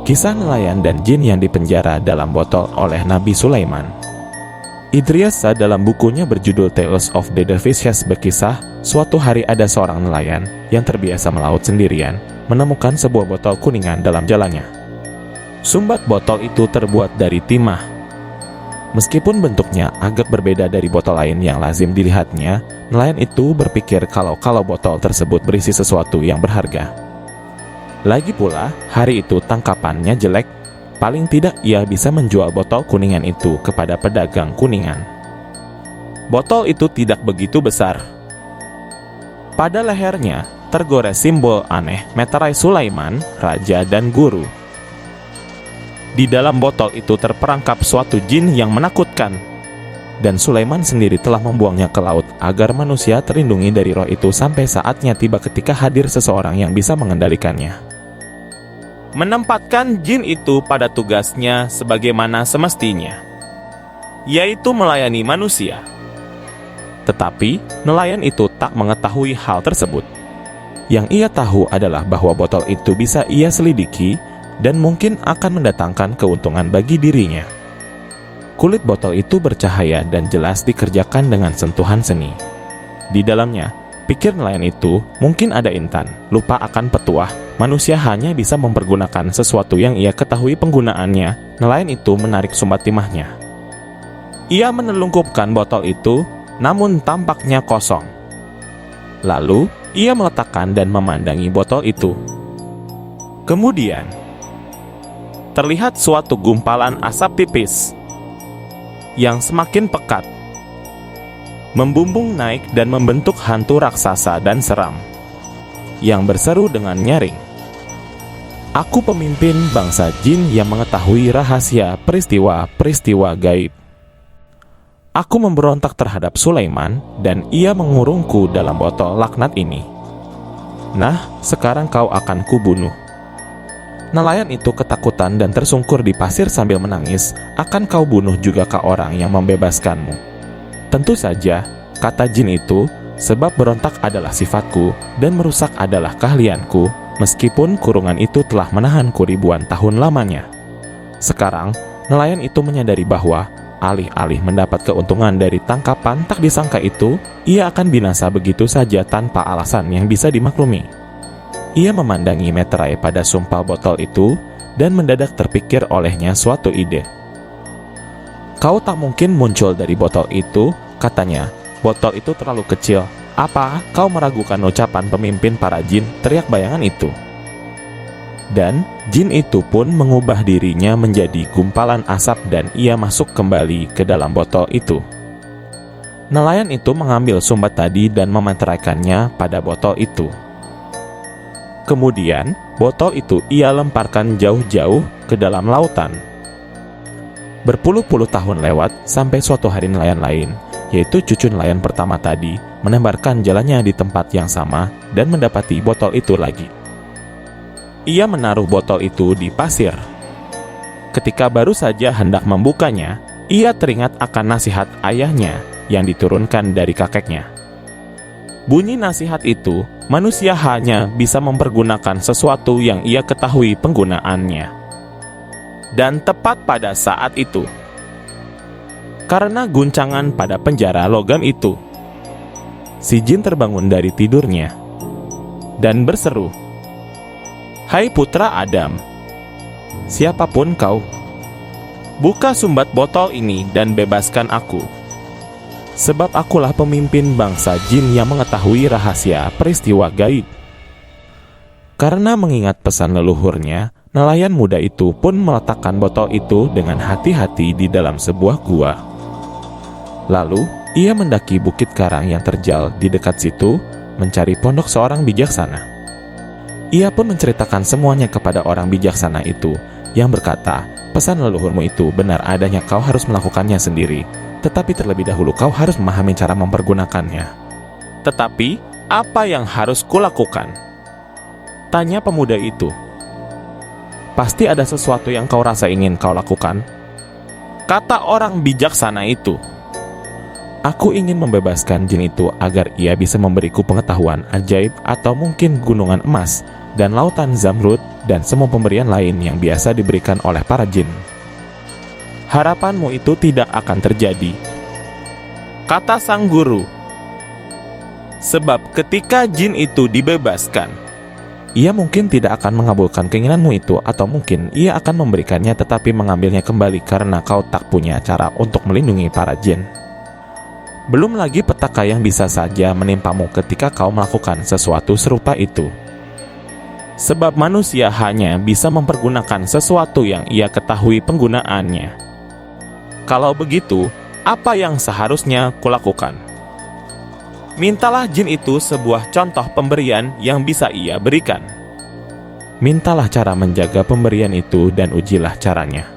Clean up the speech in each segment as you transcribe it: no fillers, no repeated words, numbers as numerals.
Kisah nelayan dan jin yang dipenjara dalam botol oleh Nabi Sulaiman. Idriyasa dalam bukunya berjudul Tales of the Dervishes berkisah, suatu hari ada seorang nelayan yang terbiasa melaut sendirian, menemukan sebuah botol kuningan dalam jalannya. Sumbat botol itu terbuat dari timah. Meskipun bentuknya agak berbeda dari botol lain yang lazim dilihatnya, nelayan itu berpikir kalau botol tersebut berisi sesuatu yang berharga. Lagi pula, hari itu tangkapannya jelek, paling tidak ia bisa menjual botol kuningan itu kepada pedagang kuningan. Botol itu tidak begitu besar. Pada lehernya tergores simbol aneh meterai Sulaiman, raja dan guru. Di dalam botol itu terperangkap suatu jin yang menakutkan, dan Sulaiman sendiri telah membuangnya ke laut agar manusia terlindungi dari roh itu sampai saatnya tiba ketika hadir seseorang yang bisa mengendalikannya. Menempatkan jin itu pada tugasnya sebagaimana semestinya, yaitu melayani manusia. Tetapi nelayan itu tak mengetahui hal tersebut. Yang ia tahu adalah bahwa botol itu bisa ia selidiki dan mungkin akan mendatangkan keuntungan bagi dirinya. Kulit botol itu bercahaya dan jelas dikerjakan dengan sentuhan seni. Di dalamnya, pikir nelayan itu, mungkin ada intan, lupa akan petuah, manusia hanya bisa mempergunakan sesuatu yang ia ketahui penggunaannya. Nelayan itu menarik sumbat timahnya. Ia menelungkupkan botol itu, namun tampaknya kosong. Lalu, ia meletakkan dan memandangi botol itu. Kemudian, terlihat suatu gumpalan asap tipis yang semakin pekat, membumbung naik dan membentuk hantu raksasa dan seram, yang berseru dengan nyaring. Aku pemimpin bangsa jin yang mengetahui rahasia peristiwa-peristiwa gaib. Aku memberontak terhadap Sulaiman dan ia mengurungku dalam botol laknat ini. Nah, sekarang kau akan kubunuh. Nelayan itu ketakutan dan tersungkur di pasir sambil menangis. Akan kau bunuh juga ke orang yang membebaskanmu. Tentu saja, kata jin itu, sebab berontak adalah sifatku dan merusak adalah keahlianku, meskipun kurungan itu telah menahanku ribuan tahun lamanya. Sekarang, nelayan itu menyadari bahwa alih-alih mendapat keuntungan dari tangkapan tak disangka itu, ia akan binasa begitu saja tanpa alasan yang bisa dimaklumi. Ia memandangi meterai pada sumpal botol itu dan mendadak terpikir olehnya suatu ide. Kau tak mungkin muncul dari botol itu, katanya. Botol itu terlalu kecil. Apa kau meragukan ucapan pemimpin para jin? Teriak bayangan itu. Dan jin itu pun mengubah dirinya menjadi gumpalan asap dan ia masuk kembali ke dalam botol itu. Nelayan itu mengambil sumbat tadi dan memeteraikannya pada botol itu. Kemudian, botol itu ia lemparkan jauh-jauh ke dalam lautan. Berpuluh-puluh tahun lewat sampai suatu hari nelayan lain, yaitu cucu nelayan pertama tadi, menebarkan jalannya di tempat yang sama dan mendapati botol itu lagi. Ia menaruh botol itu di pasir. Ketika baru saja hendak membukanya, ia teringat akan nasihat ayahnya yang diturunkan dari kakeknya. Bunyi nasihat itu, manusia hanya bisa mempergunakan sesuatu yang ia ketahui penggunaannya. Dan tepat pada saat itu, karena guncangan pada penjara logam itu, si jin terbangun dari tidurnya dan berseru, "Hai putra Adam, siapapun kau, buka sumbat botol ini dan bebaskan aku. Sebab akulah pemimpin bangsa jin yang mengetahui rahasia peristiwa gaib." Karena mengingat pesan leluhurnya, nelayan muda itu pun meletakkan botol itu dengan hati-hati di dalam sebuah gua. Lalu, ia mendaki bukit karang yang terjal di dekat situ, mencari pondok seorang bijaksana. Ia pun menceritakan semuanya kepada orang bijaksana itu, yang berkata, "Pesan leluhurmu itu benar adanya, kau harus melakukannya sendiri. Tetapi terlebih dahulu kau harus memahami cara mempergunakannya." "Tetapi, apa yang harus kulakukan?" tanya pemuda itu. "Pasti ada sesuatu yang kau rasa ingin kau lakukan," kata orang bijaksana itu. "Aku ingin membebaskan jin itu agar ia bisa memberiku pengetahuan ajaib atau mungkin gunungan emas dan lautan zamrud, dan semua pemberian lain yang biasa diberikan oleh para jin. Harapanmu itu tidak akan terjadi, kata sang guru. Sebab ketika jin itu dibebaskan, ia mungkin tidak akan mengabulkan keinginanmu itu, atau mungkin ia akan memberikannya tetapi mengambilnya kembali karena kau tak punya cara untuk melindungi para jin. Belum lagi petaka yang bisa saja menimpamu ketika kau melakukan sesuatu serupa itu. Sebab manusia hanya bisa mempergunakan sesuatu yang ia ketahui penggunaannya. Kalau begitu, apa yang seharusnya kulakukan? Mintalah jin itu sebuah contoh pemberian yang bisa ia berikan. Mintalah cara menjaga pemberian itu dan ujilah caranya.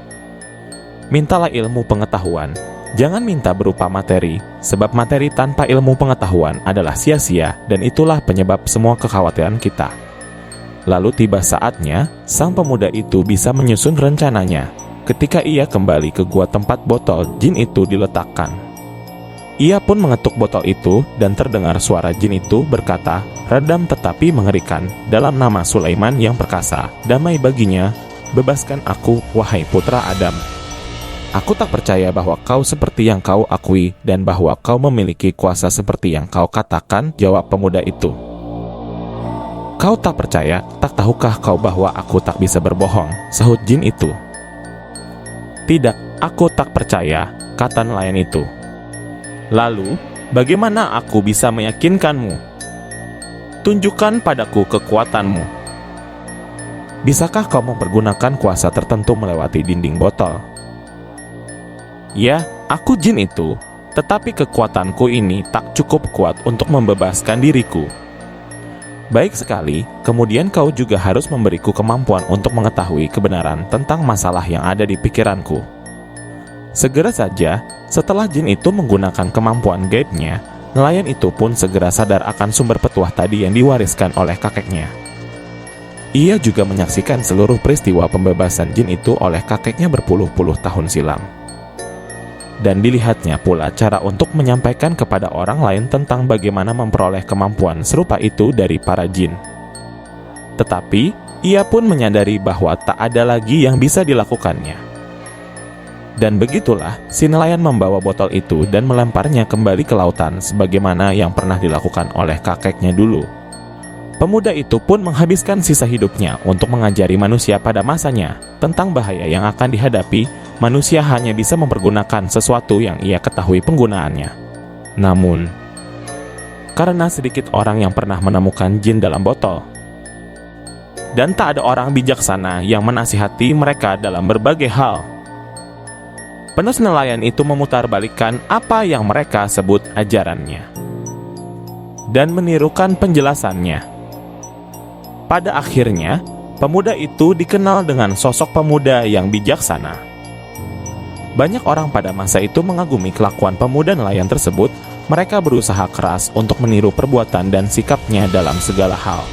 Mintalah ilmu pengetahuan. Jangan minta berupa materi, sebab materi tanpa ilmu pengetahuan adalah sia-sia, dan itulah penyebab semua kekhawatiran kita. Lalu tiba saatnya, sang pemuda itu bisa menyusun rencananya ketika ia kembali ke gua tempat botol jin itu diletakkan. Ia pun mengetuk botol itu, dan terdengar suara jin itu berkata, redam tetapi mengerikan, dalam nama Sulaiman yang perkasa, damai baginya, bebaskan aku, wahai putra Adam. Aku tak percaya bahwa kau seperti yang kau akui dan bahwa kau memiliki kuasa seperti yang kau katakan, jawab pemuda itu. Kau tak percaya, tak tahukah kau bahwa aku tak bisa berbohong, sahut jin itu. Tidak, aku tak percaya, kata nelayan itu. Lalu, bagaimana aku bisa meyakinkanmu? Tunjukkan padaku kekuatanmu. Bisakah kau mempergunakan kuasa tertentu melewati dinding botol? Ya, aku jin itu, tetapi kekuatanku ini tak cukup kuat untuk membebaskan diriku. Baik sekali, kemudian kau juga harus memberiku kemampuan untuk mengetahui kebenaran tentang masalah yang ada di pikiranku. Segera saja, setelah jin itu menggunakan kemampuan gaibnya, nelayan itu pun segera sadar akan sumber petuah tadi yang diwariskan oleh kakeknya. Ia juga menyaksikan seluruh peristiwa pembebasan jin itu oleh kakeknya berpuluh-puluh tahun silam. Dan dilihatnya pula cara untuk menyampaikan kepada orang lain tentang bagaimana memperoleh kemampuan serupa itu dari para jin. Tetapi, ia pun menyadari bahwa tak ada lagi yang bisa dilakukannya. Dan begitulah, si nelayan membawa botol itu dan melemparnya kembali ke lautan sebagaimana yang pernah dilakukan oleh kakeknya dulu. Pemuda itu pun menghabiskan sisa hidupnya untuk mengajari manusia pada masanya tentang bahaya yang akan dihadapi. Manusia hanya bisa mempergunakan sesuatu yang ia ketahui penggunaannya. Namun, karena sedikit orang yang pernah menemukan jin dalam botol, dan tak ada orang bijaksana yang menasihati mereka dalam berbagai hal, penerus nelayan itu memutarbalikkan apa yang mereka sebut ajarannya, dan menirukan penjelasannya. Pada akhirnya, pemuda itu dikenal dengan sosok pemuda yang bijaksana. Banyak orang pada masa itu mengagumi kelakuan pemuda nelayan tersebut. Mereka berusaha keras untuk meniru perbuatan dan sikapnya dalam segala hal.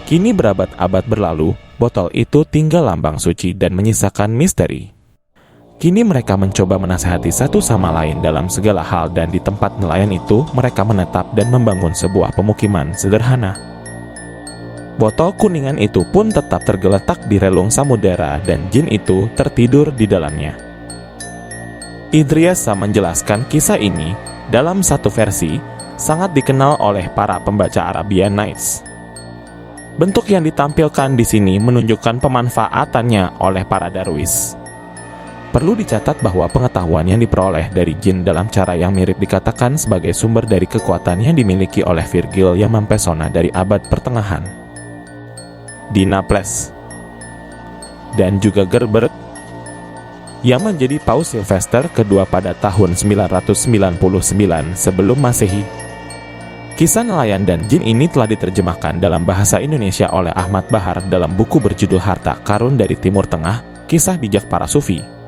Kini berabad-abad berlalu, botol itu tinggal lambang suci dan menyisakan misteri. Kini mereka mencoba menasihati satu sama lain dalam segala hal, dan di tempat nelayan itu mereka menetap dan membangun sebuah pemukiman sederhana. Botol kuningan itu pun tetap tergeletak di relung samudera dan jin itu tertidur di dalamnya. Idriasa menjelaskan kisah ini dalam satu versi sangat dikenal oleh para pembaca Arabian Nights. Bentuk yang ditampilkan di sini menunjukkan pemanfaatannya oleh para darwis. Perlu dicatat bahwa pengetahuan yang diperoleh dari jin dalam cara yang mirip dikatakan sebagai sumber dari kekuatan yang dimiliki oleh Virgil yang mempesona dari abad pertengahan. Di Naples dan juga Gerbert yang menjadi Paus Sylvester kedua pada tahun 999 sebelum Masehi. Kisah nelayan dan jin ini telah diterjemahkan dalam bahasa Indonesia oleh Ahmad Bahar dalam buku berjudul Harta Karun dari Timur Tengah, Kisah Bijak Para Sufi.